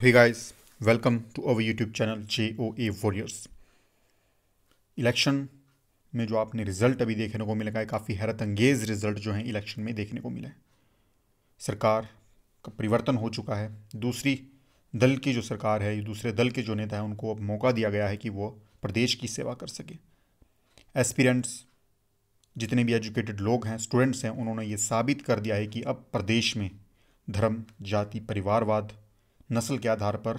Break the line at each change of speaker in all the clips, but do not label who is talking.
Hey guys, welcome to our YouTube channel JOA Warriors। Election में जो आपने result अभी देखने को मिला है, काफ़ी हैरत अंगेज रिजल्ट जो हैं इलेक्शन में देखने को मिले हैं। सरकार का परिवर्तन हो चुका है। दूसरी दल की जो सरकार है, दूसरे दल के जो नेता हैं, उनको अब मौका दिया गया है कि वो प्रदेश की सेवा कर सके। एस्पिरेंट्स जितने भी एजुकेटेड लोग हैं, स्टूडेंट्स हैं, उन्होंने ये साबित कर दिया है कि अब प्रदेश में धर्म, जाति, परिवारवाद, नस्ल के आधार पर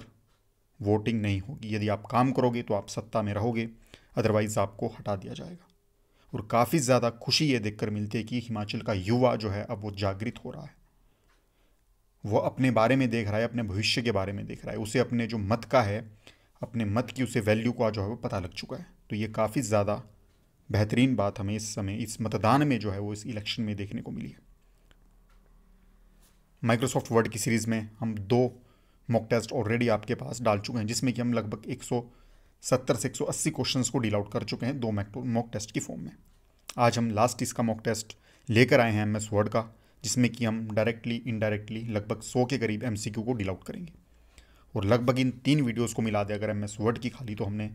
वोटिंग नहीं होगी। यदि आप काम करोगे तो आप सत्ता में रहोगे, अदरवाइज़ आपको हटा दिया जाएगा। और काफ़ी ज़्यादा खुशी ये देखकर मिलती है कि हिमाचल का युवा जो है अब वो जागृत हो रहा है। वो अपने बारे में देख रहा है, अपने भविष्य के बारे में देख रहा है। उसे अपने जो मत का है, अपने मत की उसे वैल्यू का जो है वो पता लग चुका है। तो ये काफ़ी ज़्यादा बेहतरीन बात हमें इस समय इस मतदान में जो है वो इस इलेक्शन में देखने को मिली है। माइक्रोसॉफ्ट वर्ड की सीरीज़ में हम 2 मॉक टेस्ट ऑलरेडी आपके पास डाल चुके हैं, जिसमें कि हम लगभग 170 से 180 क्वेश्चंस को डील आउट कर चुके हैं 2 मॉक टेस्ट की फॉर्म में। आज हम लास्ट इसका मॉक टेस्ट लेकर आए हैं MS वर्ड का, जिसमें कि हम डायरेक्टली इनडायरेक्टली लगभग 100 के करीब MCQ को डील आउट करेंगे। और लगभग इन 3 वीडियोज़ को मिला दे अगर MS वर्ड की खाली, तो हमने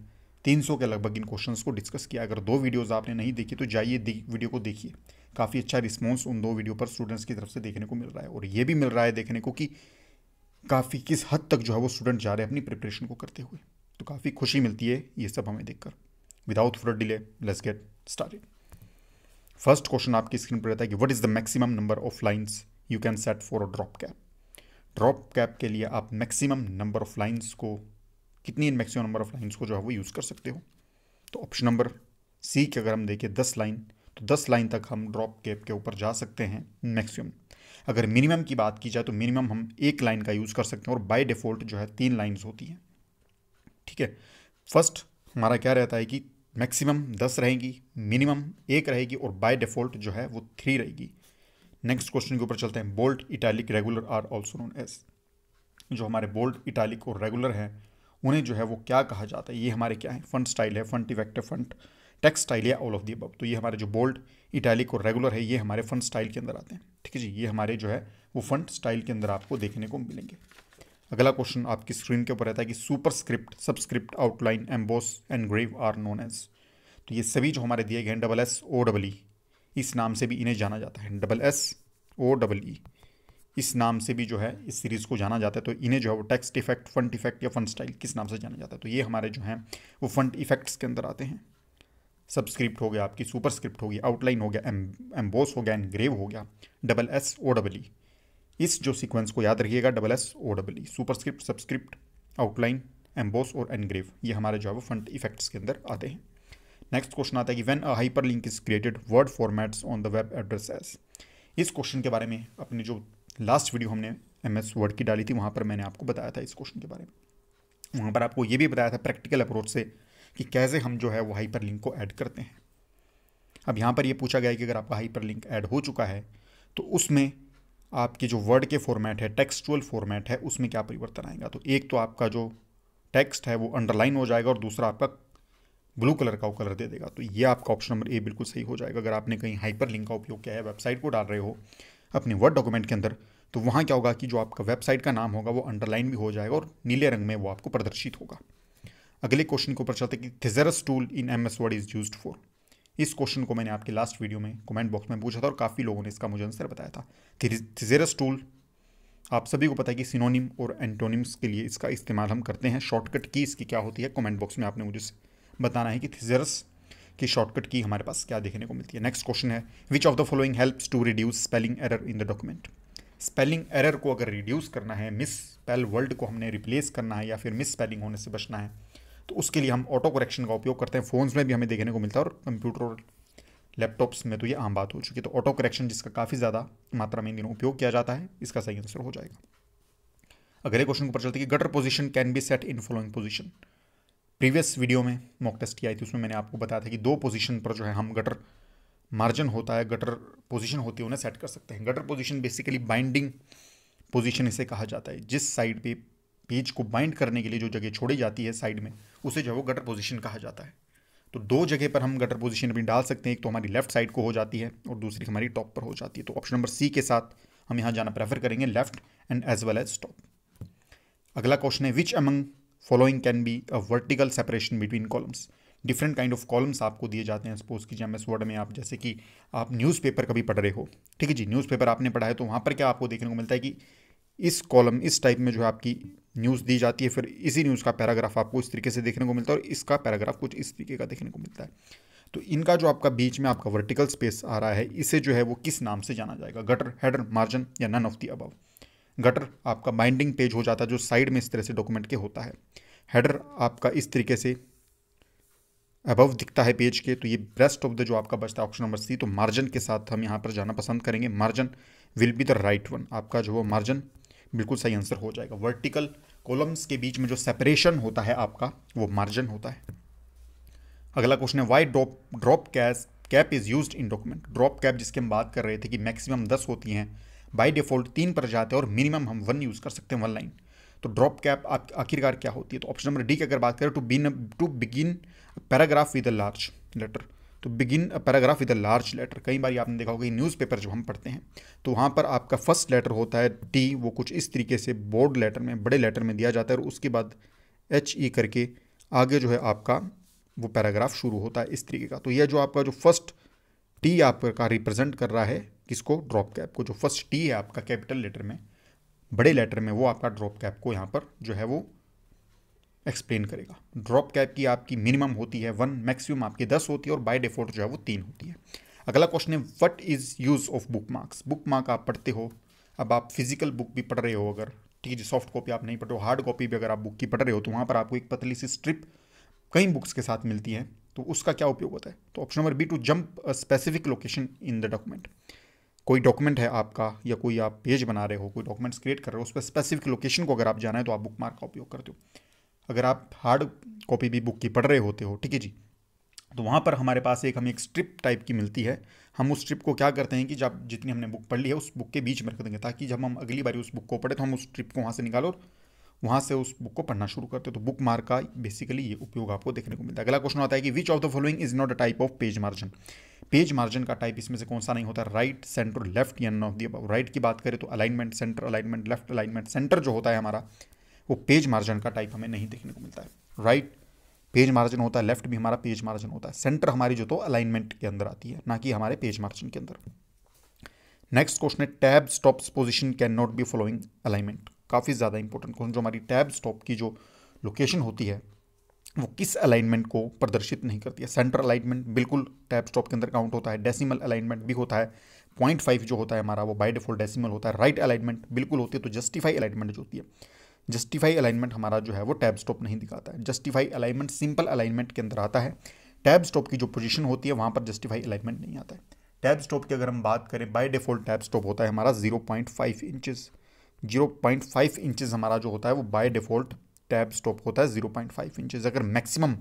300 के लगभग इन क्वेश्चंस को डिस्कस किया। अगर 2 वीडियोज़ आपने नहीं देखी तो जाइए वीडियो को देखिए। काफ़ी अच्छा रिस्पॉन्स उन 2 वीडियो पर स्टूडेंट्स की तरफ से देखने को मिल रहा है। और ये भी मिल रहा है देखने को कि काफ़ी किस हद तक जो है वो स्टूडेंट जा रहे हैं अपनी प्रिपरेशन को करते हुए। तो काफ़ी खुशी मिलती है ये सब हमें देखकर। Without further delay let's get started. First question आपकी स्क्रीन पर रहता है कि what is the maximum number of lines you can set for a drop cap. Drop cap के लिए आप मैक्सिमम नंबर ऑफ लाइन्स को, कितनी मैक्सिमम नंबर ऑफ लाइन्स को जो है वो यूज़ कर सकते हो। तो ऑप्शन नंबर सी के अगर हम देखें 10 लाइन, तो 10 लाइन तक हम ड्रॉप कैप के ऊपर जा सकते हैं मैक्सिमम। अगर मिनिमम की बात की जाए तो मिनिमम हम 1 लाइन का यूज़ कर सकते हैं, और बाय डिफ़ॉल्ट जो है 3 लाइन्स होती हैं। ठीक है, फर्स्ट हमारा क्या रहता है कि मैक्सिमम 10 रहेगी, मिनिमम 1 रहेगी, और बाय डिफ़ॉल्ट जो है वो 3 रहेगी। नेक्स्ट क्वेश्चन के ऊपर चलते हैं। Bold, italic, regular are also known as. जो हमारे बोल्ड, इटैलिक और रेगुलर हैं, उन्हें जो है वो क्या कहा जाता है। ये हमारे क्या है, फंट स्टाइल है, फंट इफेक्ट है, फंट टेक्स्ट स्टाइल या ऑल ऑफ दी अबव। तो ये हमारे जो बोल्ड, इटैलिक और रेगुलर है, ये हमारे फंट स्टाइल के अंदर आते हैं। ठीक है जी, ये हमारे जो है वो फंट स्टाइल के अंदर आपको देखने को मिलेंगे। अगला क्वेश्चन आपकी स्क्रीन के ऊपर रहता है कि superscript, subscript, outline, emboss, engrave are known as. तो ये सभी जो हमारे दिए गए हैं SSOEE, इस नाम से भी इन्हें जाना जाता है। SSOEE इस नाम से भी जो है इस सीरीज़ को जाना जाता है। तो इन्हें जो है वो टेक्स्ट इफेक्ट, फंट इफेक्ट या फंट स्टाइल किस नाम से जाना जाता है। तो ये हमारे जो हैं वो फंट इफेक्ट्स के अंदर आते हैं। सबस्क्रिप्ट हो गया, आपकी सुपरस्क्रिप्ट हो गई, आउटलाइन हो गया, एम्बोस हो गया, एनग्रेव हो गया, SSOEE। इस जो सीक्वेंस को याद रखिएगा, SSOEE, superscript, subscript, outline, emboss और एनग्रेव, ये हमारे जो है वो फंट इफेक्ट्स के अंदर आते हैं। नेक्स्ट क्वेश्चन आता है कि when a hyperlink is created, word formats on the web address as. इस क्वेश्चन के बारे में अपनी जो लास्ट वीडियो हमने MS वर्ड की डाली थी, वहाँ पर मैंने आपको बताया था इस क्वेश्चन के बारे में। वहाँ पर आपको ये भी बताया था प्रैक्टिकल अप्रोच से कि कैसे हम जो है वो हाइपर लिंक को ऐड करते हैं। अब यहाँ पर ये पूछा गया है कि अगर आपका हाइपर लिंक ऐड हो चुका है तो उसमें आपके जो वर्ड के फॉर्मेट है, टेक्सचुअल फॉर्मेट है, उसमें क्या परिवर्तन आएगा। तो एक तो आपका जो टेक्स्ट है वो अंडरलाइन हो जाएगा, और दूसरा आपका ब्लू कलर का वो कलर दे देगा। तो ये आपका ऑप्शन नंबर ए बिल्कुल सही हो जाएगा। अगर आपने कहीं हाइपर लिंक का उपयोग किया है, वेबसाइट को डाल रहे हो अपने वर्ड डॉक्यूमेंट के अंदर, तो वहाँ क्या होगा कि जो आपका वेबसाइट का नाम होगा वो अंडरलाइन भी हो जाएगा और नीले रंग में वो आपको प्रदर्शित होगा। अगले क्वेश्चन के ऊपर चलते कि thesaurus tool in MS word is used for. इस क्वेश्चन को मैंने आपके लास्ट वीडियो में कमेंट बॉक्स में पूछा था, और काफ़ी लोगों ने इसका मुझे आंसर बताया था। थिजरस टूल आप सभी को पता है कि सिनोनिम और एंटोनिम्स के लिए इसका इस्तेमाल हम करते हैं। शॉर्टकट की इसकी क्या होती है, कमेंट बॉक्स में आपने मुझे बताना है कि थिजरस की शॉर्टकट की हमारे पास क्या देखने को मिलती है। नेक्स्ट क्वेश्चन है which of the following helps to reduce spelling error in the document. Spelling error को अगर रिड्यूस करना है, मिस स्पेल वर्ड को हमने रिप्लेस करना है, या फिर मिस स्पेलिंग होने से बचना है, तो उसके लिए हम ऑटो करेक्शन का उपयोग करते हैं। फ़ोन्स में भी हमें देखने को मिलता है, और कंप्यूटर और लैपटॉप्स में तो ये आम बात हो चुकी है। तो ऑटो करेक्शन जिसका काफ़ी ज़्यादा मात्रा में इन दिनों उपयोग किया जाता है, इसका सही आंसर हो जाएगा। अगले क्वेश्चन के ऊपर चलते हैं कि gutter position can be set in following position. Previous video में मॉक टेस्ट की आई थी, उसमें मैंने आपको बताया था कि 2 पोजीशन पर जो है हम गटर मार्जिन होता है, गटर पोजीशन होती है, उन्हें सेट कर सकते हैं। Gutter position basically binding position इसे कहा जाता है। जिस साइड पे पेज को बाइंड करने के लिए जो जगह छोड़ी जाती है साइड में, उसे जो है वो गटर पोजीशन कहा जाता है। तो 2 जगह पर हम गटर पोजीशन अपनी डाल सकते हैं। एक तो हमारी लेफ्ट साइड को हो जाती है, और दूसरी हमारी टॉप पर हो जाती है। तो ऑप्शन नंबर सी के साथ हम यहाँ जाना प्रेफर करेंगे, left and as well as top. अगला क्वेश्चन है which among following can be a vertical separation between columns. Different kind of columns आपको दिए जाते हैं। सपोज कीजिए एमएस वर्ड में आप जैसे कि आप न्यूज़पेपर कभी पढ़ रहे हो, ठीक है जी, न्यूज़पेपर आपने पढ़ा है तो वहाँ पर क्या आपको देखने को मिलता है कि इस कॉलम इस टाइप में जो है आपकी न्यूज़ दी जाती है, फिर इसी न्यूज़ का पैराग्राफ आपको इस तरीके से देखने को मिलता है और इसका पैराग्राफ कुछ इस तरीके का देखने को मिलता है। तो इनका जो आपका बीच में आपका वर्टिकल स्पेस आ रहा है, इसे जो है वो किस नाम से जाना जाएगा? गटर, हेडर, मार्जिन या none of the above. Gutter आपका बाइंडिंग पेज हो जाता है जो साइड में इस तरह से डॉक्यूमेंट के होता है। हेडर आपका इस तरीके से अबव दिखता है पेज के, तो ये बेस्ट ऑफ द जो आपका बचता है ऑप्शन नंबर सी। तो मार्जिन के साथ हम यहाँ पर जाना पसंद करेंगे। Margin will be the right one. आपका जो वो मार्जिन बिल्कुल सही आंसर हो जाएगा। वर्टिकल कॉलम्स के बीच में जो सेपरेशन होता है आपका वो मार्जिन होता है। अगला क्वेश्चन है why drop cap is used in document. Drop cap जिसकी हम बात कर रहे थे कि मैक्सिमम 10 होती हैं, बाय डिफॉल्ट 3 पर जाते हैं और मिनिमम हम 1 यूज़ कर सकते हैं, 1 लाइन। तो ड्रॉप कैप आखिरकार क्या होती है? तो ऑप्शन नंबर डी की अगर बात करें to begin paragraph with a large letter. तो begin a paragraph with a large letter, कई बार आपने देखा होगा न्यूज़पेपर जब हम पढ़ते हैं तो वहाँ पर आपका फर्स्ट लेटर होता है टी, वो कुछ इस तरीके से बोल्ड लेटर में, बड़े लेटर में दिया जाता है और उसके बाद HE करके आगे जो है आपका वो पैराग्राफ शुरू होता है इस तरीके का। तो यह जो आपका जो फर्स्ट टी आपका रिप्रेजेंट कर रहा है किसको? ड्रॉप कैप को। जो फर्स्ट टी है आपका कैपिटल लेटर में, बड़े लेटर में, वो आपका ड्रॉप कैप को यहाँ पर जो है वो एक्सप्लेन करेगा। ड्रॉप कैप की आपकी मिनिमम होती है 1, मैक्सिमम आपकी 10 होती है और बाय डिफॉल्ट जो है वो 3 होती है। अगला क्वेश्चन है what is use of book marks. Book mark आप पढ़ते हो, अब आप फिजिकल बुक भी पढ़ रहे हो, अगर ठीक है, सॉफ्ट कॉपी आप नहीं पढ़ते हो, हार्ड कॉपी भी अगर आप बुक की पढ़ रहे हो तो वहाँ पर आपको एक पतली सी स्ट्रिप कई बुक्स के साथ मिलती है, तो उसका क्या उपयोग होता है? तो option number B to jump a specific location in the document. कोई डॉक्यूमेंट है आपका या कोई आप पेज बना रहे हो, कोई डॉक्यूमेंट्स क्रिएट कर रहे हो, उस पर स्पेसिफिक लोकेशन को अगर आप जाना है तो आप बुक मार्क का उपयोग करते हो। अगर आप हार्ड कॉपी भी बुक की पढ़ रहे होते हो, ठीक है जी, तो वहाँ पर हमारे पास हमें एक स्ट्रिप टाइप की मिलती है। हम उस स्ट्रिप को क्या करते हैं कि जब जितनी हमने बुक पढ़ ली है उस बुक के बीच में रख देंगे, ताकि जब हम अगली बार उस बुक को पढ़े तो हम उस स्ट्रिप को वहाँ से निकालो और वहाँ से उस बुक को पढ़ना शुरू करते हो। तो बुक मार्क का बेसिकली ये उपयोग आपको देखने को मिलता है। अगला क्वेश्चन आता है कि which of the following is not a type of page margin. Page margin का टाइप इसमें से कौन सा नहीं होता? राइट, सेंटर, लेफ्ट या none of the above. Right की बात करें तो alignment, centre alignment, left alignment. Centre जो होता है हमारा वो पेज मार्जिन का टाइप हमें नहीं देखने को मिलता है। राइट पेज मार्जिन होता है, लेफ्ट भी हमारा पेज मार्जिन होता है, सेंटर हमारी जो तो अलाइनमेंट के अंदर आती है, ना कि हमारे पेज मार्जिन के अंदर। नेक्स्ट क्वेश्चन है tab stops position can not be following alignment. काफ़ी ज़्यादा इंपॉर्टेंट क्वेश्चन। जो हमारी टैब स्टॉप की जो लोकेशन होती है वो किस अलाइनमेंट को प्रदर्शित नहीं करती है? सेंटर अलाइनमेंट बिल्कुल टैब स्टॉप के अंदर काउंट होता है, डेसिमल अलाइनमेंट भी होता है, 0.5 जो होता है हमारा वो बाय डिफॉल्ट डेसिमल होता है, राइट अलाइनमेंट बिल्कुल होती है, तो जस्टिफाई अलाइनमेंट जो होती है, जस्टिफाई अलाइनमेंट हमारा जो है वो टैब स्टॉप नहीं दिखाता है। जस्टिफाई अलाइनमेंट सिंपल अलाइनमेंट के अंदर आता है। टैब स्टॉप की जो पोजीशन होती है वहाँ पर जस्टिफाई अलाइनमेंट नहीं आता है। टैब स्टॉप की अगर हम बात करें, बाय डिफॉल्ट टैब स्टॉप होता है हमारा 0.5 इंचेस। 0.5 इंचेस हमारा जो होता है वो बाय डिफॉल्ट टैब स्टॉप होता है 0.5 इंचेस। अगर मैक्सिमम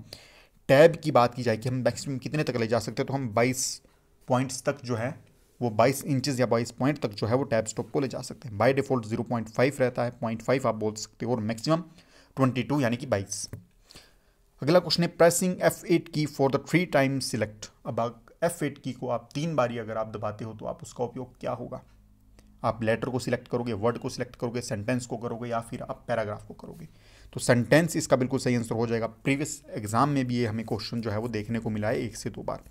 टैब की बात की जाए कि हम मैक्सिमम कितने तक ले जा सकते हैं, तो हम 22 पॉइंट्स तक जो है वो 22 इंचेस या 22 पॉइंट तक जो है वो टैब स्टॉप को ले जा सकते हैं। बाय डिफॉल्ट 0.5 रहता है, 0.5 आप बोल सकते हो, और मैक्सिमम 22 यानी कि 22। अगला क्वेश्चन है प्रेसिंग F8 की फॉर द 3 टाइम्स सिलेक्ट। अब F8 की को आप 3 बारी अगर आप दबाते हो तो आप उसका उपयोग क्या होगा? आप लेटर को सिलेक्ट करोगे, वर्ड को सिलेक्ट करोगे, सेंटेंस को करोगे, या फिर आप पैराग्राफ को करोगे? तो सेंटेंस इसका बिल्कुल सही आंसर हो जाएगा। प्रीवियस एग्जाम में भी ये हमें क्वेश्चन जो है वो देखने को मिला है 1 से 2 बार,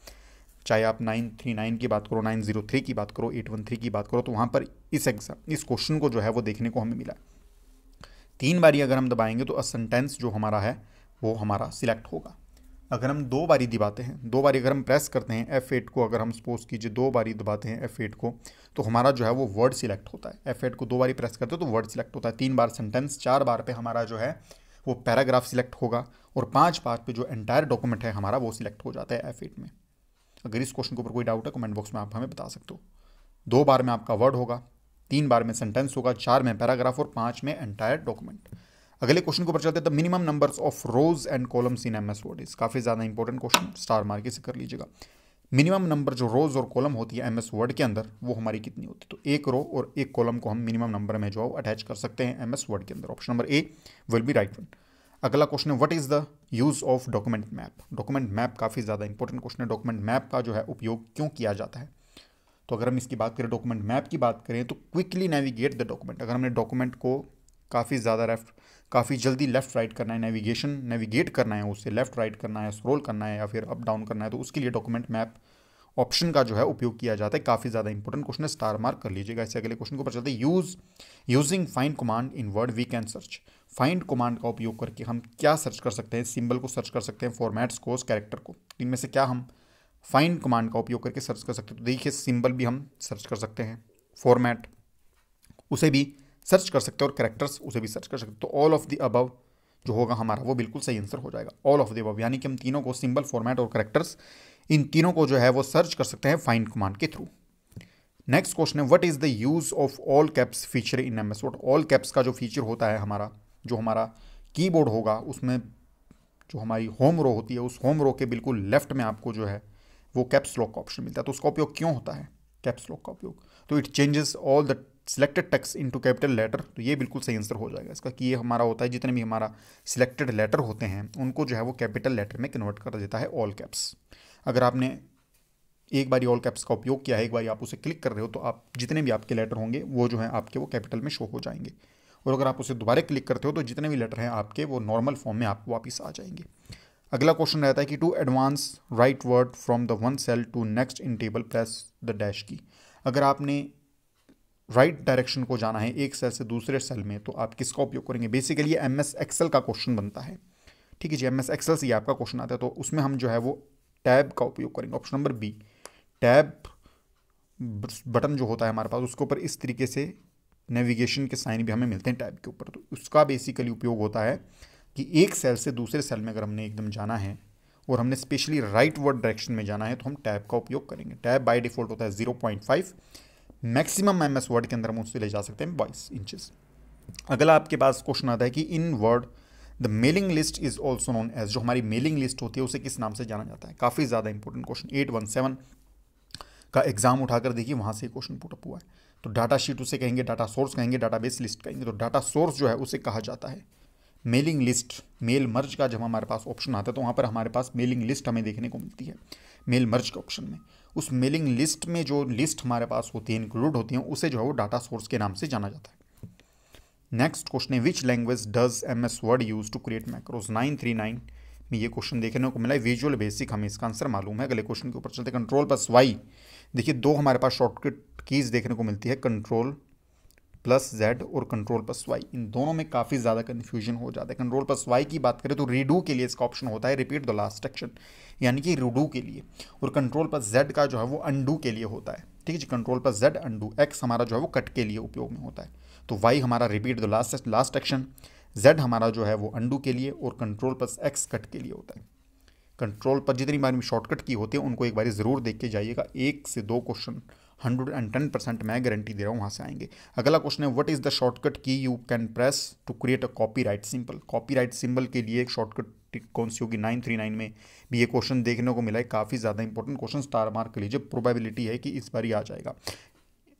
चाहे आप 939 की बात करो, 903 की बात करो, 813 की बात करो, तो वहाँ पर इस क्वेश्चन को जो है वो देखने को हमें मिला। 3 बारी अगर हम दबाएंगे तो सेंटेंस जो हमारा है वो हमारा सिलेक्ट होगा। अगर हम 2 बारी दबाते हैं, 2 बारी अगर हम प्रेस करते हैं F8 को, अगर हम सपोज कीजिए 2 बारी दबाते हैं F8 को, तो हमारा जो है वो वर्ड सिलेक्ट होता है। F8 को 2 बारी प्रेस करते हो तो वर्ड सिलेक्ट होता है, 3 बार सेंटेंस, 4 बार पे हमारा जो है वो पैराग्राफ सिलेक्ट होगा, और 5 बार पे जो एंटायर डॉक्यूमेंट है हमारा वो सिलेक्ट हो जाता है F8 में। अगर इस क्वेश्चन के ऊपर कोई डाउट है कमेंट बॉक्स में आप हमें बता सकते हो। 2 बार में आपका वर्ड होगा, 3 बार में सेंटेंस होगा, 4 में पैराग्राफ और 5 में एंटायर डॉक्यूमेंट। अगले क्वेश्चन के ऊपर चलते हैं, the minimum numbers of rose and columns in MS word is. काफ़ी ज़्यादा इंपॉर्टेंट क्वेश्चन, स्टार मार्क से कर लीजिएगा। मिनिमम नंबर जो रोज और कॉलम होती है MS वर्ड के अंदर वो हमारी कितनी होती है? तो एक रो और एक कॉलम को हम मिनिमम नंबर में जो अटैच कर सकते हैं MS वर्ड के अंदर। Option number A will be right one. अगला क्वेश्चन है what is the use of document map. Document map काफ़ी ज़्यादा इंपॉर्टेंट क्वेश्चन है। डॉक्यूमेंट मैप का जो है उपयोग क्यों किया जाता है? तो अगर हम इसकी बात करें, डॉक्यूमेंट मैप की बात करें, तो क्विकली नेविगेट द डॉक्यूमेंट। अगर हमने डॉक्यूमेंट को काफ़ी ज़्यादा काफ़ी जल्दी लेफ़्ट राइट करना है, नेविगेट करना है, उससे लेफ़्ट राइट करना है, स्क्रॉल करना है या फिर अप डाउन करना है, तो उसके लिए डॉक्यूमेंट मैप ऑप्शन का जो है उपयोग किया जाता है। काफ़ी ज़्यादा इंपॉर्टेंट क्वेश्चन है, स्टार मार्क कर लीजिएगा। इससे अगले क्वेश्चन के ऊपर चलते हैं। Using find command in word we can search. Find command का उपयोग करके हम क्या सर्च कर सकते हैं? सिंबल को सर्च कर सकते हैं, फॉर्मेट्स को, कैरेक्टर को। इनमें से क्या हम फाइंड कमांड का उपयोग करके सर्च कर सकते हैं? तो देखिए, सिंबल भी हम सर्च कर सकते हैं, फॉर्मेट उसे भी सर्च कर सकते हैं और कैरेक्टर्स उसे भी सर्च कर सकते हैं। तो ऑल ऑफ द अबव जो होगा हमारा वो बिल्कुल सही आंसर हो जाएगा। ऑल ऑफ द अबव यानी कि हम तीनों को, सिंबल, फॉर्मेट और कैरेक्टर्स, इन तीनों को जो है वो सर्च कर सकते हैं फाइंड कमांड के थ्रू। नेक्स्ट क्वेश्चन है, what is the use of all caps feature in MS word. All caps का जो फीचर होता है हमारा, जो हमारा कीबोर्ड होगा, उसमें जो हमारी होम रो होती है, उस होम रो के बिल्कुल लेफ्ट में आपको जो है वो कैप्स लॉक का ऑप्शन मिलता है। तो उसका उपयोग क्यों होता है कैप्स लॉक का उपयोग? तो it changes all the selected text into capital letter. तो ये बिल्कुल सही आंसर हो जाएगा इसका, कि ये हमारा होता है जितने भी हमारा सिलेक्टेड लेटर होते हैं उनको जो है वो कैपिटल लेटर में कन्वर्ट कर देता है ऑल कैप्स। अगर आपने एक बार ऑल कैप्स का उपयोग किया है, एक बार आप उसे क्लिक कर रहे हो, तो आप जितने भी आपके लेटर होंगे वो जो है आपके वो कैपिटल में शो हो जाएंगे। और अगर आप उसे दोबारा क्लिक करते हो तो जितने भी लेटर हैं आपके वो नॉर्मल फॉर्म में आपको वापस आ जाएंगे। अगला क्वेश्चन रहता है कि to advance right word from the one cell to next in table press the dash key. अगर आपने राइट डायरेक्शन को जाना है एक सेल से दूसरे सेल में, तो आप किसका उपयोग करेंगे? बेसिकली एमएस एक्सेल का क्वेश्चन बनता है, ठीक है जी। एमएस एक्सेल से आपका क्वेश्चन आता है, तो उसमें हम जो है वो टैब का उपयोग करेंगे। Option number B, tab button जो होता है हमारे पास, उसके ऊपर इस तरीके से नेविगेशन के साइन भी हमें मिलते हैं टैब के ऊपर। तो उसका बेसिकली उपयोग होता है कि एक सेल से दूसरे सेल में अगर हमने एकदम जाना है और हमने स्पेशली राइट वर्ड डायरेक्शन में जाना है, तो हम टैब का उपयोग करेंगे। टैब बाय डिफॉल्ट होता है 0.5, मैक्सिमम एमएस वर्ड के अंदर हम उससे ले जा सकते हैं 22 इंचेस। अगला आपके पास क्वेश्चन आता है कि in word the mailing list is also known as. जो हमारी मेलिंग लिस्ट होती है उसे किस नाम से जाना जाता है? काफ़ी ज़्यादा इंपॉर्टेंट क्वेश्चन, 817 का एग्जाम उठाकर देखिए, वहाँ से क्वेश्चन पुटअप हुआ है। तो डाटा शीट उसे कहेंगे, डाटा सोर्स कहेंगे, डाटाबेस लिस्ट कहेंगे। तो डाटा सोर्स जो है उसे कहा जाता है मेलिंग लिस्ट। मेल मर्ज का जब हमारे पास ऑप्शन आता है तो वहाँ पर हमारे पास मेलिंग लिस्ट हमें देखने को मिलती है मेल मर्ज के ऑप्शन में। उस मेलिंग लिस्ट में जो लिस्ट हमारे पास होती है, इंक्लूड होती हैं, उसे जो है वो डाटा सोर्स के नाम से जाना जाता है। नेक्स्ट क्वेश्चन है, which language does MS word use to create macros. 939 में ये क्वेश्चन देखने को मिला है। विजुअल बेसिक हमें इसका आंसर मालूम है। अगले क्वेश्चन के ऊपर चलते, कंट्रोल प्लस वाई। देखिए, दो हमारे पास शॉर्टकट कीज देखने को मिलती है, कंट्रोल प्लस जेड और कंट्रोल प्लस वाई। इन दोनों में काफ़ी ज़्यादा कन्फ्यूजन हो जाता है। कंट्रोल प्लस वाई की बात करें तो रीडू के लिए इसका ऑप्शन होता है रिपीट द लास्ट एक्शन, यानी कि रीडू के लिए। और कंट्रोल प्लस जेड का जो है वो अंडू के लिए होता है, ठीक है जी। Control plus Z undo, X हमारा जो है वो कट के लिए उपयोग में होता है। तो वाई हमारा repeat the last action, Z हमारा जो है वो अंडू के लिए, और कंट्रोल प्लस एक्स कट के लिए होता है। कंट्रोल पर जितनी बार भी शॉर्टकट की होती है उनको एक बार ज़रूर देख के जाइएगा। 1 से 2 क्वेश्चन 110% मैं गारंटी दे रहा हूँ वहाँ से आएंगे। अगला क्वेश्चन है, what is the shortcut key you can press to create a copyright symbol. Copyright symbol के लिए एक शॉर्टकट कौन सी होगी? 939 में भी ये क्वेश्चन देखने को मिला है। काफ़ी ज़्यादा इंपॉर्टेंट क्वेश्चन, स्टार मार्क कर लीजिए। प्रोबेबिलिटी है कि इस बार ही आ जाएगा।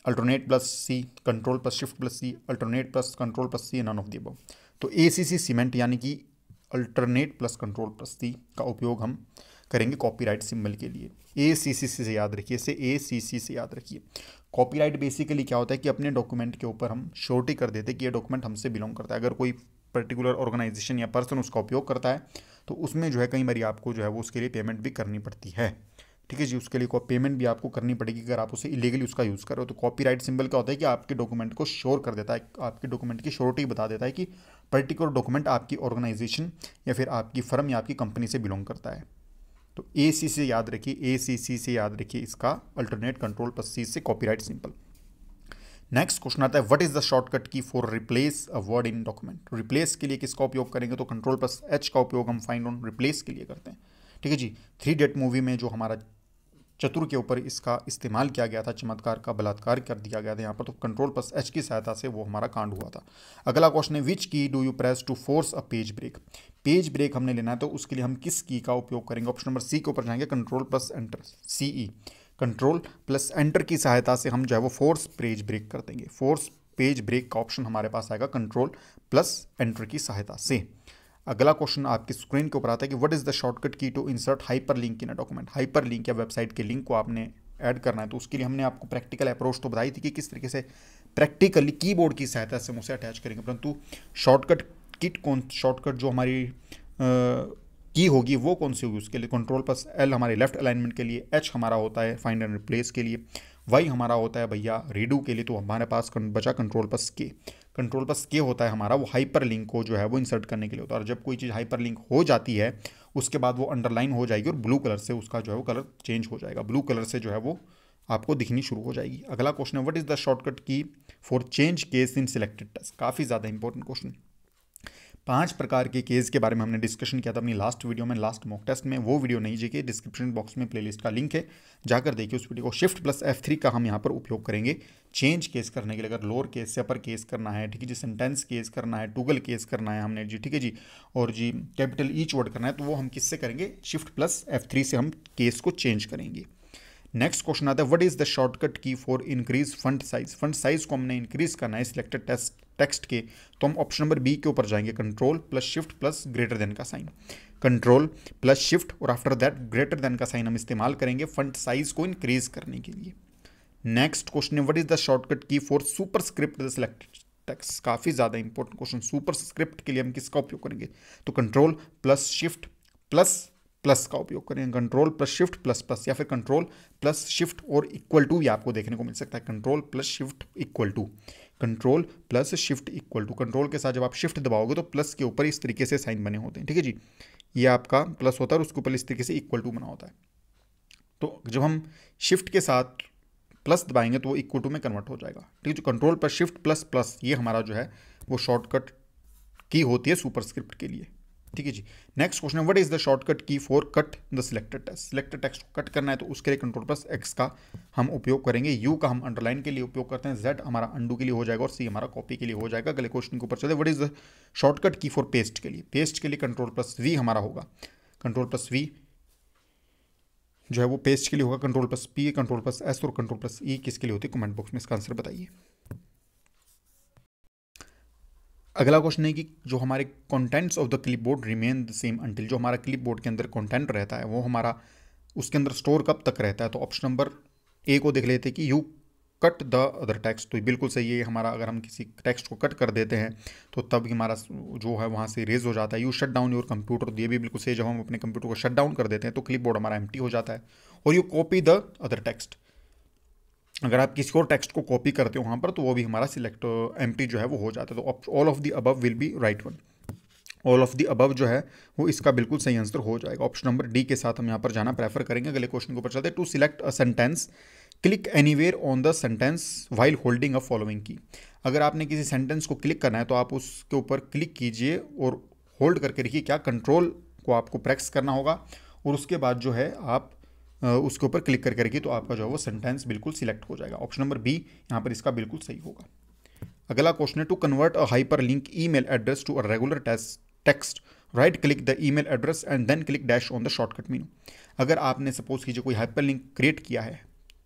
Alternate plus C, control plus shift plus C, alternate plus control plus C, none of the above. तो ACC सीमेंट यानी कि alternate plus control plus C का उपयोग हम करेंगे कॉपीराइट सिंबल के लिए। ACC से याद रखिए, इसे ACC से याद रखिए। कॉपीराइट बेसिकली क्या होता है कि अपने डॉक्यूमेंट के ऊपर हम श्योरिटी कर देते हैं कि ये डॉक्यूमेंट हमसे बिलोंग करता है। अगर कोई पर्टिकुलर ऑर्गेनाइजेशन या पर्सन उसका उपयोग करता है तो उसमें जो है कई बार आपको जो है वो उसके लिए पेमेंट भी करनी पड़ती है, ठीक है जी। उसके लिए पेमेंट भी आपको करनी पड़ेगी अगर आप उसे इलीगली उसका यूज़ कर रहे हो। तो कॉपीराइट सिंबल क्या होता है कि आपके डॉक्यूमेंट को श्योर कर देता है, आपके डॉक्यूमेंट की श्योरिटी बता देता है कि पर्टिकुलर डॉक्यूमेंट आपकी ऑर्गेनाइजेशन या फिर आपकी फर्म या आपकी कंपनी से बिलोंग करता है। तो ACC से याद रखिए, ACC से याद रखिए इसका अल्टरनेट कंट्रोल प्लस सी से कॉपीराइट सिंबल। नेक्स्ट क्वेश्चन आता है, what is the shortcut key for replace a word in document. Replace के लिए किसका उपयोग करेंगे? तो कंट्रोल प्लस H का उपयोग हम फाइंड ऑन रिप्लेस के लिए करते हैं, ठीक है जी। 3 Idiot मूवी में जो हमारा चतुर के ऊपर इसका इस्तेमाल किया गया था, चमत्कार का बलात्कार कर दिया गया था यहाँ पर, तो कंट्रोल प्लस H की सहायता से वो हमारा कांड हुआ था। अगला क्वेश्चन है, which key do you press to force a page break. Page break हमने लेना है तो उसके लिए हम किस की का उपयोग करेंगे? ऑप्शन नंबर सी के ऊपर जाएंगे, control plus enter, CE। Control plus enter की सहायता से हम जो है वो फोर्स पेज ब्रेक कर देंगे। फोर्स पेज ब्रेक का ऑप्शन हमारे पास आएगा कंट्रोल प्लस एंटर की सहायता से। अगला क्वेश्चन आपकी स्क्रीन के ऊपर आता है कि what is the shortcut key to insert hyperlink in a document. Hyperlink या वेबसाइट के लिंक को आपने ऐड करना है, तो उसके लिए हमने आपको प्रैक्टिकल अप्रोच तो बताई थी कि किस तरीके से प्रैक्टिकली कीबोर्ड की सहायता से हम उसे अटैच करेंगे, परंतु शॉर्टकट शॉर्टकट जो हमारी की होगी वो कौन सी होगी, उसके लिए कंट्रोल प्लस एल हमारे लेफ्ट अलाइनमेंट के लिए, एच हमारा होता है फाइंड एंड रिप्लेस के लिए, वाई हमारा होता है भैया रीडू के लिए। तो हमारे पास बचा कंट्रोल प्लस के। कंट्रोल प्लस के होता है हमारा वो हाइपर लिंक को जो है वो इंसर्ट करने के लिए होता है। और जब कोई चीज़ हाइपर लिंक हो जाती है उसके बाद वो अंडरलाइन हो जाएगी और ब्लू कलर से उसका जो है वो कलर चेंज हो जाएगा, ब्लू कलर से जो है वो आपको दिखनी शुरू हो जाएगी। अगला क्वेश्चन है what is the shortcut key for change case in selected test. काफ़ी ज़्यादा इंपॉर्टेंट क्वेश्चन। 5 प्रकार के केस के बारे में हमने डिस्कशन किया था अपनी लास्ट वीडियो में, लास्ट मॉक टेस्ट में। वो वीडियो नहीं देखिए, डिस्क्रिप्शन बॉक्स में प्लेलिस्ट का लिंक है, जाकर देखिए उस वीडियो को। शिफ्ट प्लस F3 का हम यहाँ पर उपयोग करेंगे चेंज केस करने के लिए। अगर लोअर केस से अपर केस करना है, ठीक है जी, सेंटेंस केस करना है, टूगल केस करना है हमने जी, ठीक है जी, और जी कैपिटल ईच वर्ड करना है, तो वो हम किससे करेंगे, शिफ्ट प्लस F3 से हम केस को चेंज करेंगे। नेक्स्ट क्वेश्चन आता है what is the shortcut key for increase font size. Font size को हमने इंक्रीज करना है सिलेक्टेड टेक्स्ट के, तो हम ऑप्शन नंबर बी के ऊपर जाएंगे, control plus shift plus greater than का साइन। कंट्रोल प्लस शिफ्ट और आफ्टर दैट ग्रेटर देन का साइन हम इस्तेमाल करेंगे फंट साइज को इंक्रीज करने के लिए। नेक्स्ट क्वेश्चन है what is the shortcut key for super script the selected text. काफी ज्यादा इंपॉर्टेंट क्वेश्चन। सुपर स्क्रिप्ट के लिए हम किसका उपयोग करेंगे, तो control plus shift plus plus का उपयोग करेंगे। Control plus shift plus plus, या फिर कंट्रोल प्लस शिफ्ट और इक्वल टू भी आपको देखने को मिल सकता है। Control plus shift equal to, control plus shift equal to. Control के साथ जब आप शिफ्ट दबाओगे तो प्लस के ऊपर इस तरीके से साइन बने होते हैं, ठीक है जी, ये आपका प्लस होता है और उसके ऊपर इस तरीके से इक्वल टू बना होता है। तो जब हम शिफ्ट के साथ प्लस दबाएंगे तो वो इक्वल टू में कन्वर्ट हो जाएगा, ठीक है। जो control plus shift plus plus ये हमारा जो है वो शॉर्टकट की होती है सुपर स्क्रिप्ट के लिए, ठीक है जी। नेक्स्ट क्वेश्चन है what is the shortcut key for cut the selected text. Selected text को कट करना है तो उसके लिए कंट्रोल प्लस एक्स का हम उपयोग करेंगे, यू का हम अंडरलाइन के लिए उपयोग करते हैं, जेड हमारा अंडू के लिए हो जाएगा और सी हमारा कॉपी के लिए हो जाएगा। अगले क्वेश्चन के ऊपर चलते हैं what is the shortcut key for paste के लिए। पेस्ट के लिए कंट्रोल प्लस वी हमारा होगा, कंट्रोल प्लस वी जो है वो पेस्ट के लिए होगा, control plus P, control plus S और कंट्रोल प्लस ई किसके लिए होती है, कमेंट बॉक्स में इसका आंसर बताइए। अगला क्वेश्चन है कि जो हमारे contents of the clipboard remain the same until. जो हमारा क्लिपबोर्ड के अंदर कंटेंट रहता है वो हमारा उसके अंदर स्टोर कब तक रहता है, तो ऑप्शन नंबर ए को देख लेते हैं कि you cut the other text. तो बिल्कुल सही है हमारा, अगर हम किसी टेक्स्ट को कट कर देते हैं तो तब हमारा जो है वहाँ से रेज हो जाता है। You shut down your computer, ये भी बिल्कुल सही, जब हम अपने कंप्यूटर को शट डाउन कर देते हैं तो क्लिपबोर्ड हमारा एम्प्टी हो जाता है। और you copy the other text, अगर आप किसी और टेक्स्ट को कॉपी करते हो वहाँ पर तो वो भी हमारा सिलेक्ट एम्प्टी जो है वो हो जाता है। तो all of the above will be right one. All of the above जो है वो इसका बिल्कुल सही आंसर हो जाएगा। ऑप्शन नंबर डी के साथ हम यहाँ पर जाना प्रेफर करेंगे। अगले क्वेश्चन के ऊपर चलते हैं। To select a sentence click anywhere on the sentence while holding a following key. अगर आपने किसी सेंटेंस को क्लिक करना है तो आप उसके ऊपर क्लिक कीजिए और होल्ड करके रखिए, क्या कंट्रोल को आपको प्रेस करना होगा और उसके बाद जो है आप उसके ऊपर क्लिक करके रखिए तो आपका जो है वो सेंटेंस बिल्कुल सिलेक्ट हो जाएगा। ऑप्शन नंबर बी यहाँ पर इसका बिल्कुल सही होगा। अगला क्वेश्चन है to convert a hyperlink email address to a regular text right click the email address and then click dash on the shortcut menu. अगर आपने सपोज कीजिए कोई हाइपर लिंक क्रिएट किया है,